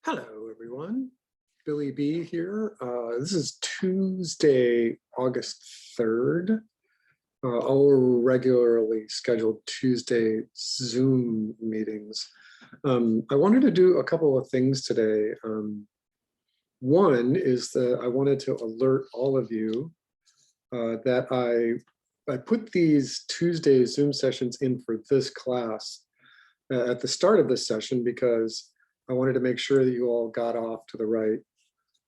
Hello, everyone. Billy B here. This is Tuesday, August 3rd. Our regularly scheduled Tuesday Zoom meetings. I wanted to do a couple of things today. One is that I wanted to alert all of you that I put these Tuesday Zoom sessions in for this class at the start of this session because I wanted to make sure that you all got off to the right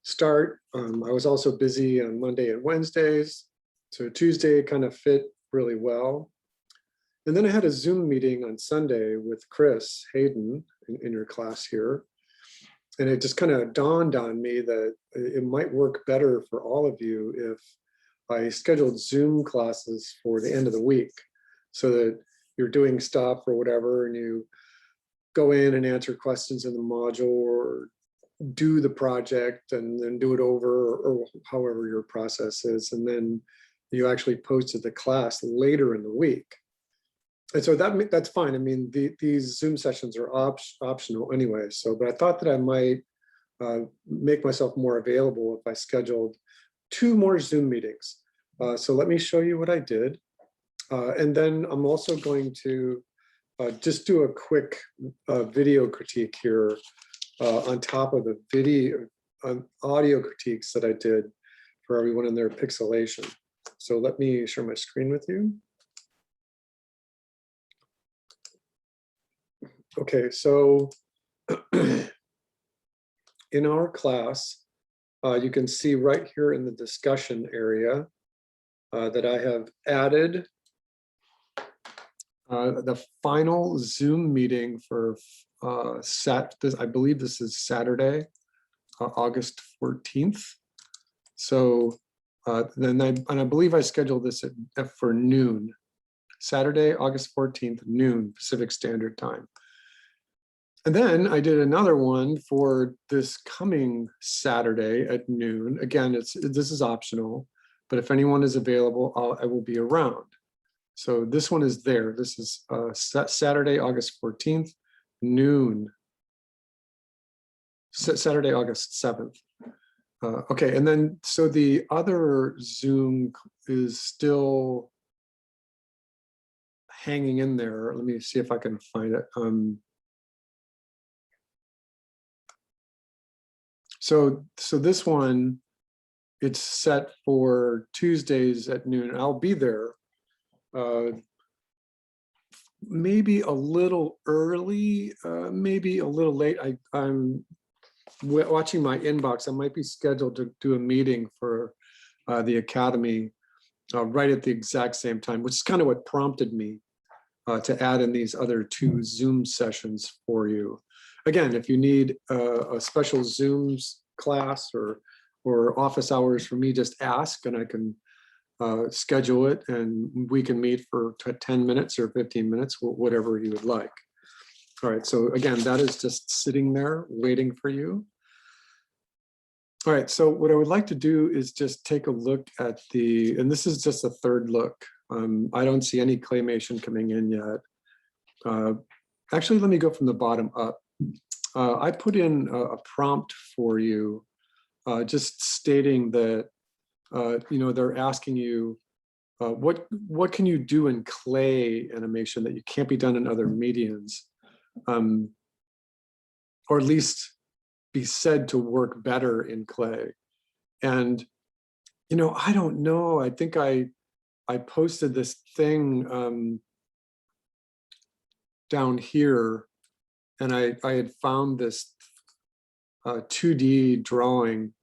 start. I was also busy on Monday and Wednesdays, so Tuesday kind of fit really well. And then I had a Zoom meeting on Sunday with Chris Hayden in your class here. And it just kind of dawned on me that it might work better for all of you if I scheduled Zoom classes for the end of the week so that you're doing stuff or whatever and you go in and answer questions in the module or do the project and then do it over or however your process is. And then you actually posted the class later in the week. And so that's fine. I mean, these Zoom sessions are optional anyway. So, but I thought that I might make myself more available if I scheduled 2 more Zoom meetings. So let me show you what I did. And then I'm also going to just do a quick video critique here on top of the video audio critiques that I did for everyone in their pixelation. So let me share my screen with you. Okay, so in our class, you can see right here in the discussion area that I have added the final Zoom meeting for I believe this is Saturday, August 14th. So then I believe I scheduled this for noon, Saturday, August 14th, noon Pacific Standard Time. And then I did another one for this coming Saturday at noon. Again, this is optional, but if anyone is available, I will be around. So this one is there. This is Saturday, August 14th, noon. Saturday, August 7th. Okay, and then so the other Zoom is still hanging in there. Let me see if I can find it. So this one, it's set for Tuesdays at noon. I'll be there. Maybe a little early, maybe a little late. I'm watching my inbox. I might be scheduled to do a meeting for the Academy right at the exact same time, which is kind of what prompted me to add in these other 2 Zoom sessions for you. Again, if you need a special Zooms class or office hours for me, just ask and I can schedule it and we can meet for 10 minutes or 15 minutes, whatever you would like. All right, so again, that is just sitting there waiting for you. All right, so what I would like to do is just take a look at and this is just a third look. I don't see any claymation coming in yet. Actually, let me go from the bottom up. I put in a prompt for you, just stating that they're asking you what can you do in clay animation that you can't be done in other mediums, or at least be said to work better in clay. And I don't know. I think I posted this thing down here, and I had found this 2D drawing.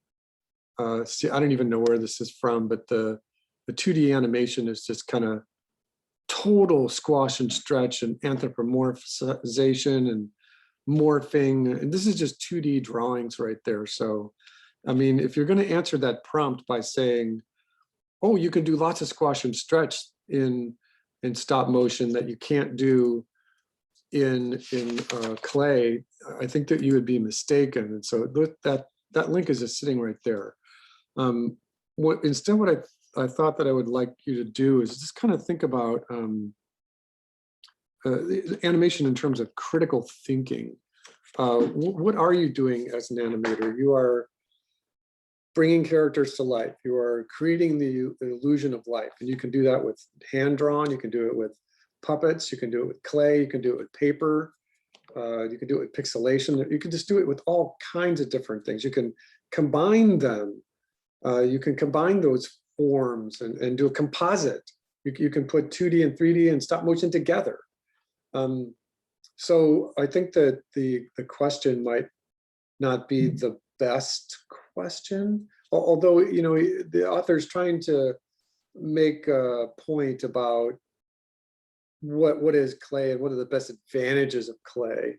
See, I don't even know where this is from, but the 2D animation is just kind of total squash and stretch and anthropomorphization and morphing. And this is just 2D drawings right there. So, I mean, if you're going to answer that prompt by saying, oh, you can do lots of squash and stretch in stop motion that you can't do in clay, I think that you would be mistaken. And so that link is just sitting right there. What I thought that I would like you to do is just kind of think about animation in terms of critical thinking. what are you doing as an animator? You are bringing characters to life. You are creating the illusion of life. And you can do that with hand drawn, you can do it with puppets, you can do it with clay, you can do it with paper, you can do it with pixelation. You can just do it with all kinds of different things. You can combine them. You can combine those forms and do a composite. You can put 2D and 3D and stop motion together. So I think that the question might not be the best question, although, you know, the author's trying to make a point about what is clay and what are the best advantages of clay.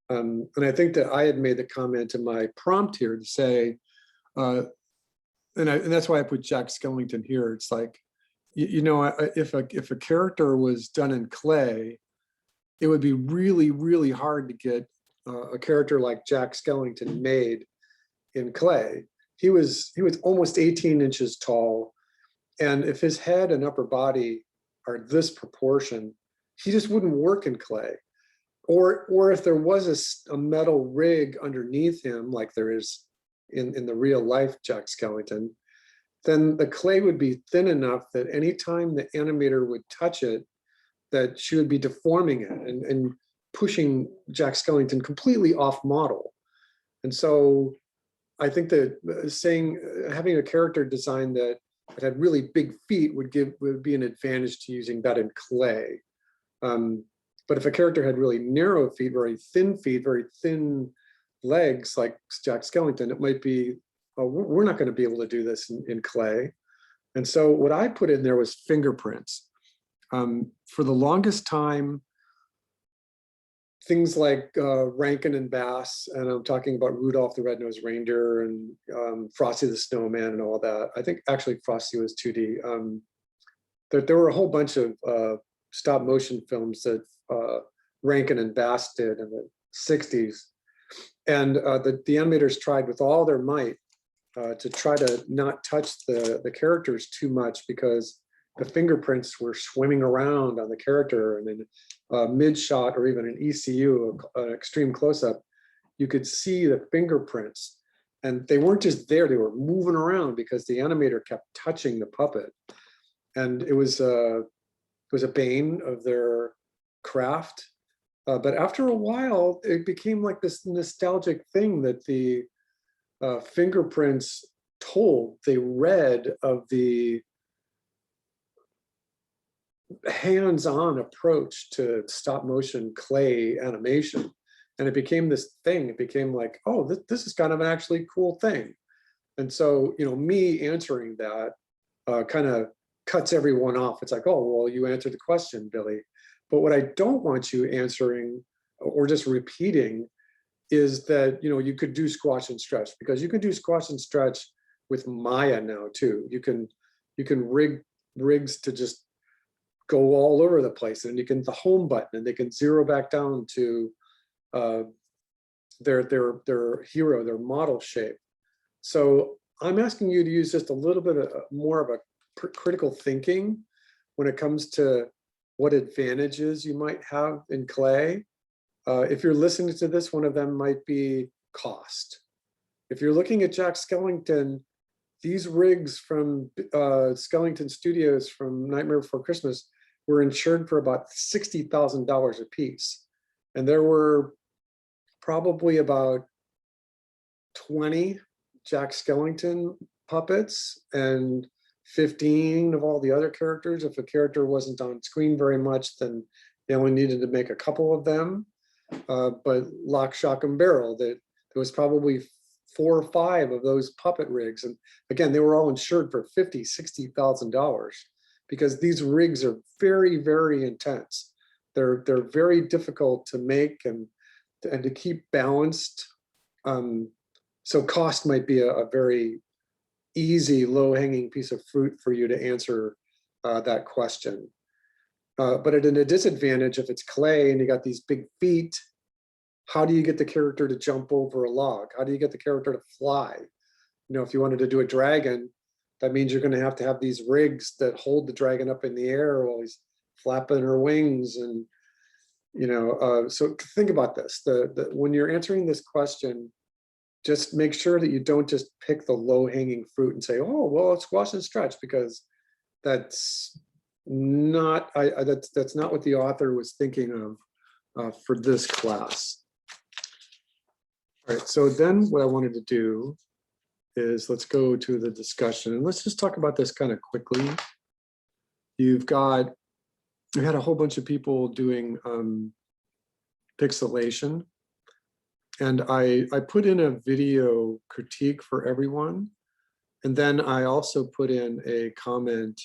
And I think that I had made the comment in my prompt here to say, and that's why I put Jack Skellington here. It's like, you know, if a character was done in clay, it would be really, really hard to get a character like Jack Skellington made in clay. He was almost 18 inches tall, and if his head and upper body are this proportion, he just wouldn't work in clay. Or if there was a metal rig underneath him, like there is in the real life Jack Skellington, then the clay would be thin enough that anytime the animator would touch it, that she would be deforming it and pushing Jack Skellington completely off model. And so I think that having a character design that had really big feet would be an advantage to using that in clay. But if a character had really narrow feet, very thin legs like Jack Skellington, it might be, oh, we're not going to be able to do this in clay. And so what I put in there was fingerprints. For the longest time, things like Rankin and Bass, and I'm talking about Rudolph the Red-Nosed Reindeer and Frosty the Snowman and all that. I think actually Frosty was 2D. There were a whole bunch of stop motion films that Rankin and Bass did in the 60s. And the animators tried with all their might to try to not touch the characters too much, because the fingerprints were swimming around on the character, and in mid shot or even an ECU, an extreme close-up, you could see the fingerprints, and they weren't just there, they were moving around because the animator kept touching the puppet. And it was a bane of their craft. But after a while, it became like this nostalgic thing that the fingerprints they read of the hands-on approach to stop motion clay animation. And it became this thing. It became like, oh, this is kind of an actually cool thing. And so, you know, me answering that kind of cuts everyone off. It's like, oh, well, you answered the question, Billy. But what I don't want you answering or just repeating is that, you know, you could do squash and stretch, because you can do squash and stretch with Maya now too. You can rig rigs to just go all over the place, and you can the home button, and they can zero back down to their hero, their model shape. So I'm asking you to use just a little bit more of a critical thinking when it comes to what advantages you might have in clay. If you're listening to this, one of them might be cost. If you're looking at Jack Skellington, these rigs from Skellington Studios from Nightmare Before Christmas were insured for about $60,000 a piece. And there were probably about 20 Jack Skellington puppets and 15 of all the other characters. If a character wasn't on screen very much, then they only needed to make a couple of them. But lock, shock, and barrel, there was probably 4 or 5 of those puppet rigs. And again, they were all insured for $50,000, $60,000, because these rigs are very, very intense. They're very difficult to make and to keep balanced. So cost might be a very easy, low-hanging piece of fruit for you to answer that question. But at a disadvantage, if it's clay and you got these big feet, how do you get the character to jump over a log? How do you get the character to fly? You know, if you wanted to do a dragon, that means you're going to have these rigs that hold the dragon up in the air while he's flapping her wings. And So think about this. When you're answering this question, just make sure that you don't just pick the low-hanging fruit and say, oh, well, it's squash and stretch, because that's not that's not what the author was thinking of for this class. All right, so then what I wanted to do is let's go to the discussion, and let's just talk about this kind of quickly. We had a whole bunch of people doing pixelation, and I put in a video critique for everyone, and then I also put in a comment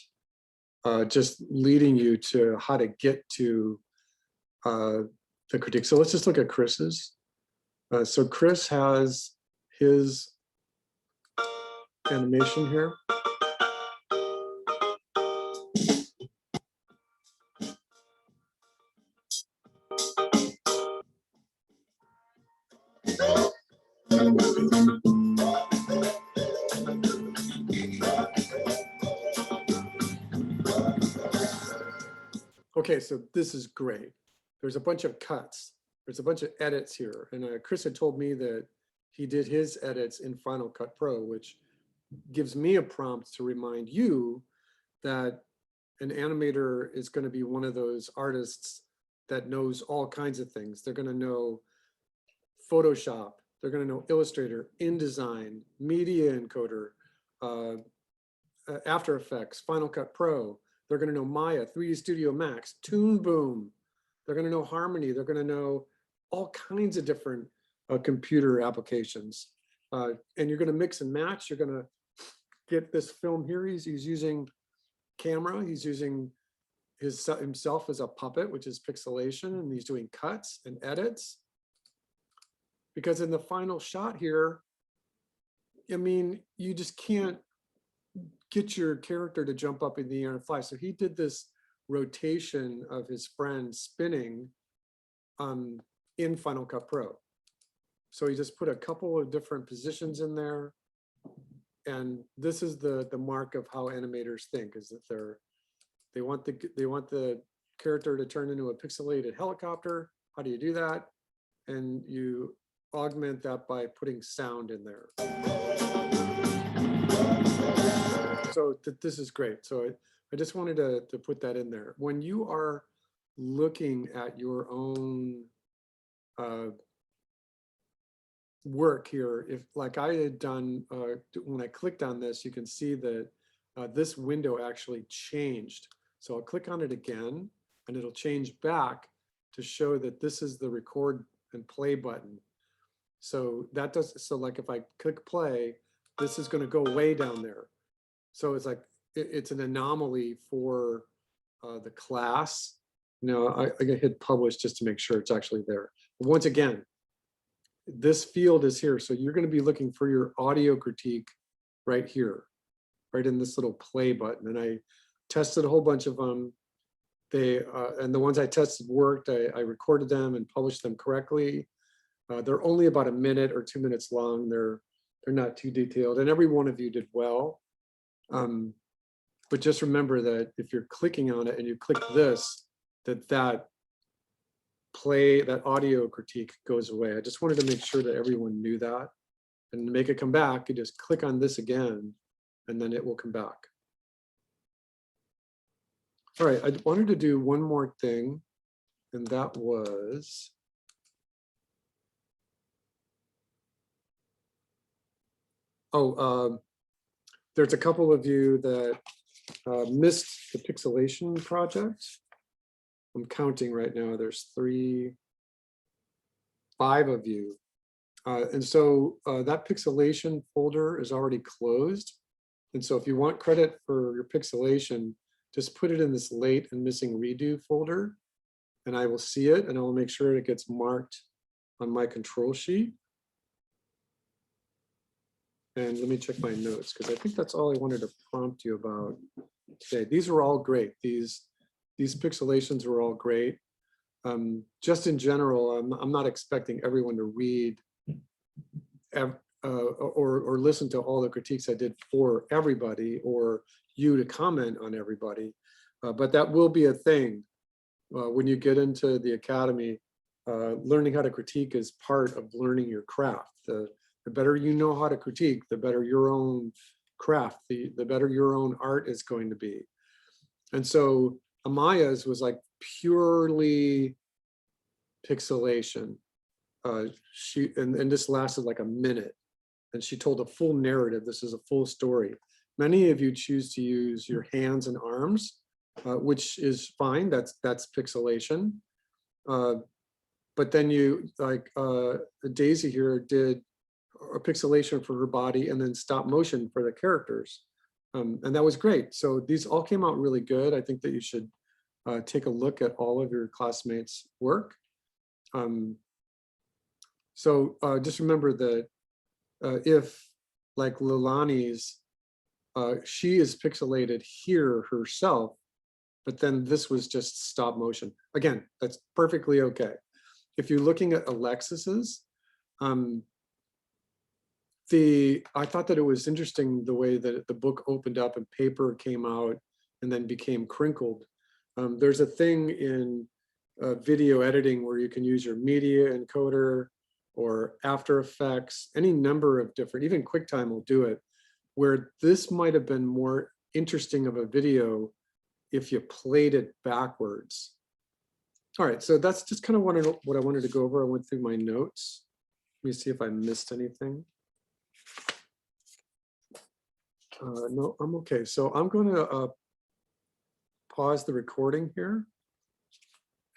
just leading you to how to get to the critique. So let's just look at Chris's. So Chris has his animation here. Okay, so this is great. There's a bunch of cuts. There's a bunch of edits here. And Chris had told me that he did his edits in Final Cut Pro, which gives me a prompt to remind you that an animator is going to be one of those artists that knows all kinds of things. They're going to know Photoshop. They're going to know Illustrator, InDesign, Media Encoder, After Effects, Final Cut Pro. They're going to know Maya, 3D Studio Max, Toon Boom. They're going to know Harmony. They're going to know all kinds of different computer applications. And you're going to mix and match. You're going to get this film here. He's using camera. He's using himself as a puppet, which is pixelation, and he's doing cuts and edits. Because in the final shot here, I mean, you just can't get your character to jump up in the air and fly. So he did this rotation of his friend spinning in Final Cut Pro. So he just put a couple of different positions in there. And this is the mark of how animators think, is that they want the character to turn into a pixelated helicopter. How do you do that? And you augment that by putting sound in there. So this is great. So I just wanted to put that in there. When you are looking at your own work here, if like I had done, when I clicked on this, you can see that this window actually changed. So I'll click on it again, and it'll change back to show that this is the record and play button. So that does, so like if I click play, this is going to go way down there. So it's like, it's an anomaly for the class. I hit publish just to make sure it's actually there. But once again, this field is here. So you're going to be looking for your audio critique right here, right in this little play button. And I tested a whole bunch of them. And the ones I tested worked. I recorded them and published them correctly. They're only about 1 minute or 2 minutes long. They're not too detailed, and every one of you did well. But just remember that if you're clicking on it and you click this, that audio critique goes away. I just wanted to make sure that everyone knew that. And to make it come back, you just click on this again, and then it will come back. All right, I wanted to do one more thing, and that was there's a couple of you that missed the pixelation project. I'm counting right now. There's 5 of you. And so that pixelation folder is already closed. And so if you want credit for your pixelation, just put it in this late and missing redo folder, and I will see it, and I will make sure it gets marked on my control sheet. And let me check my notes, because I think that's all I wanted to prompt you about today. These were all great. These pixelations were all great. Just in general, I'm not expecting everyone to read or listen to all the critiques I did for everybody, or you to comment on everybody, but that will be a thing. when you get into the academy, learning how to critique is part of learning your craft. The better you know how to critique, the better your own craft, the better your own art is going to be. And so Amaya's was like purely pixelation. And this lasted like a minute, and she told a full narrative. This is a full story. Many of you choose to use your hands and arms, which is fine. That's pixelation. But then you, like Daisy here, did a pixelation for her body and then stop motion for the characters. And that was great. So these all came out really good. I think that you should take a look at all of your classmates' work. So just remember that if, like Lilani's, she is pixelated here herself, but then this was just stop motion. Again, that's perfectly okay. If you're looking at Alexis's, I thought that it was interesting the way that the book opened up and paper came out and then became crinkled. There's a thing in video editing where you can use your media encoder or After Effects, any number of different, even QuickTime will do it, where this might have been more interesting of a video if you played it backwards. All right, so that's just kind of what I wanted to go over. I went through my notes. Let me see if I missed anything. No, I'm okay. So I'm going to pause the recording here,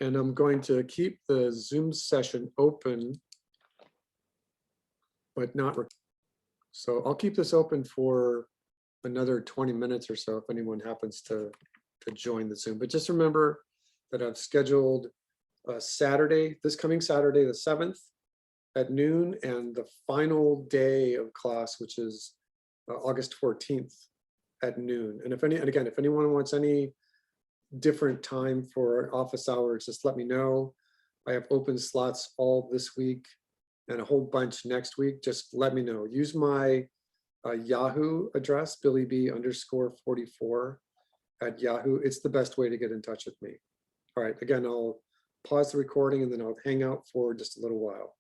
and I'm going to keep the Zoom session open, but not. So I'll keep this open for another 20 minutes or so if anyone happens to join the Zoom. But just remember that I've scheduled Saturday, this coming Saturday, the 7th at noon, and the final day of class, which is August 14th at noon. And again, if anyone wants any different time for office hours, just let me know. I have open slots all this week and a whole bunch next week. Just let me know. Use my Yahoo address, billyb_44@Yahoo. It's the best way to get in touch with me. All right, again, I'll pause the recording and then I'll hang out for just a little while.